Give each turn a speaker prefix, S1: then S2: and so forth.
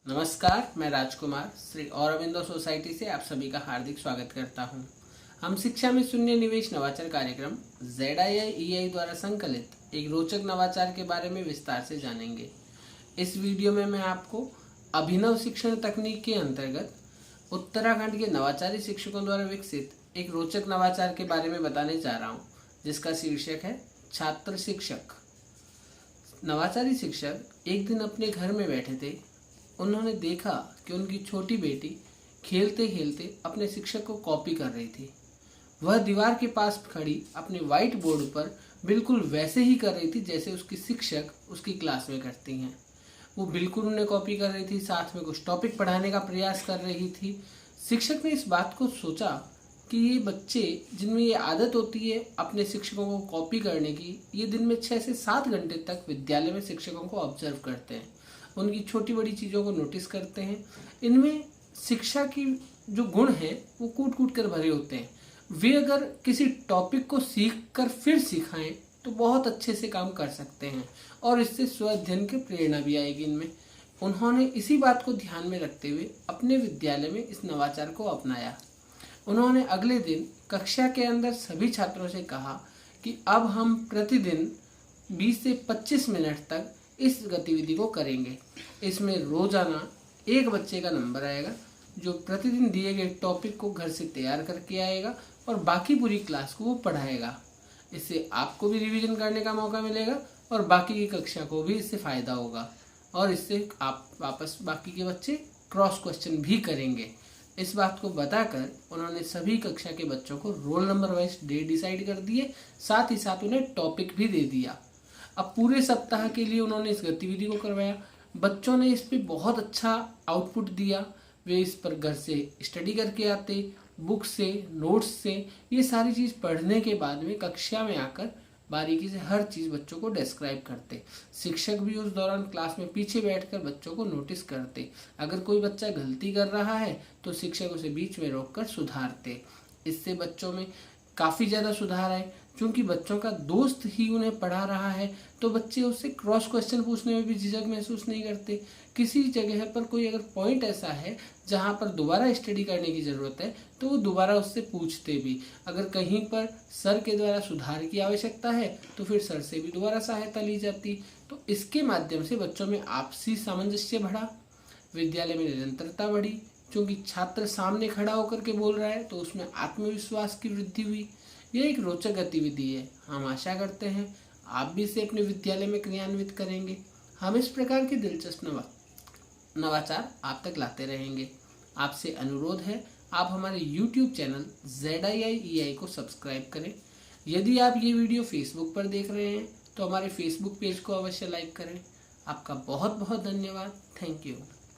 S1: नमस्कार, मैं राजकुमार श्री औरबिंदो सोसाइटी से आप सभी का हार्दिक स्वागत करता हूं। हम शिक्षा में शून्य निवेश नवाचार कार्यक्रम ZII द्वारा संकलित एक रोचक नवाचार के बारे में विस्तार से जानेंगे। इस वीडियो में मैं आपको अभिनव शिक्षण तकनीक के अंतर्गत उत्तराखंड के नवाचारी शिक्षकों द्वारा विकसित एक रोचक नवाचार के बारे में बताने जा रहा हूँ, जिसका शीर्षक है छात्र शिक्षक। नवाचारी शिक्षक एक दिन अपने घर में बैठे थे। उन्होंने देखा कि उनकी छोटी बेटी खेलते खेलते अपने शिक्षक को कॉपी कर रही थी। वह दीवार के पास खड़ी अपने व्हाइट बोर्ड पर बिल्कुल वैसे ही कर रही थी जैसे उसकी शिक्षक उसकी क्लास में करती हैं। वो बिल्कुल उन्हें कॉपी कर रही थी, साथ में कुछ टॉपिक पढ़ाने का प्रयास कर रही थी। शिक्षक ने इस बात को सोचा कि ये बच्चे जिनमें ये आदत होती है अपने शिक्षकों को कॉपी करने की, ये दिन में 6 से 7 घंटे तक विद्यालय में शिक्षकों को ऑब्जर्व करते हैं, उनकी छोटी बड़ी चीज़ों को नोटिस करते हैं। इनमें शिक्षा की जो गुण हैं वो कूट कूट कर भरे होते हैं। वे अगर किसी टॉपिक को सीख कर फिर सिखाएं तो बहुत अच्छे से काम कर सकते हैं और इससे स्व अध्ययन की प्रेरणा भी आएगी इनमें। उन्होंने इसी बात को ध्यान में रखते हुए अपने विद्यालय में इस नवाचार को अपनाया। उन्होंने अगले दिन कक्षा के अंदर सभी छात्रों से कहा कि अब हम प्रतिदिन 20 से 25 मिनट तक इस गतिविधि को करेंगे। इसमें रोजाना एक बच्चे का नंबर आएगा जो प्रतिदिन दिए गए टॉपिक को घर से तैयार करके आएगा और बाकी पूरी क्लास को वो पढ़ाएगा। इससे आपको भी रिवीजन करने का मौका मिलेगा और बाकी की कक्षा को भी इससे फायदा होगा और इससे आप वापस बाकी के बच्चे क्रॉस क्वेश्चन भी करेंगे। इस बात को बताकर उन्होंने सभी कक्षा के बच्चों को roll number wise day decide कर दिए, साथ ही साथ उन्हें टॉपिक भी दे दिया। अब पूरे सप्ताह के लिए उन्होंने इस गतिविधि को करवाया। बच्चों ने इस पे बहुत अच्छा आउटपुट दिया। वे इस पर घर से स्टडी करके आते, बुक से, नोट्स से, ये सारी चीज़ पढ़ने के बाद में कक्षा में आकर बारीकी से हर चीज़ बच्चों को डिस्क्राइब करते। शिक्षक भी उस दौरान क्लास में पीछे बैठकर बच्चों को नोटिस करते। अगर कोई बच्चा गलती कर रहा है तो शिक्षक उसे बीच में रोककर सुधारते। इससे बच्चों में काफ़ी ज़्यादा सुधार आए। क्योंकि बच्चों का दोस्त ही उन्हें पढ़ा रहा है तो बच्चे उससे क्रॉस क्वेश्चन पूछने में भी झिझक महसूस नहीं करते। किसी जगह पर कोई अगर पॉइंट ऐसा है जहाँ पर दोबारा स्टडी करने की ज़रूरत है तो वो दोबारा उससे पूछते भी। अगर कहीं पर सर के द्वारा सुधार की आवश्यकता है तो फिर सर से भी दोबारा सहायता ली जाती। तो इसके माध्यम से बच्चों में आपसी सामंजस्य बढ़ा, विद्यालय में निरंतरता बढ़ी। क्योंकि छात्र सामने खड़ा होकर के बोल रहा है तो उसमें आत्मविश्वास की वृद्धि हुई। यह एक रोचक गतिविधि है। हम आशा करते हैं आप भी इसे अपने विद्यालय में क्रियान्वित करेंगे। हम इस प्रकार के दिलचस्प नवाचार आप तक लाते रहेंगे। आपसे अनुरोध है आप हमारे YouTube चैनल ZII को सब्सक्राइब करें। यदि आप ये वीडियो फेसबुक पर देख रहे हैं तो हमारे फेसबुक पेज को अवश्य लाइक करें। आपका बहुत बहुत धन्यवाद। Thank you.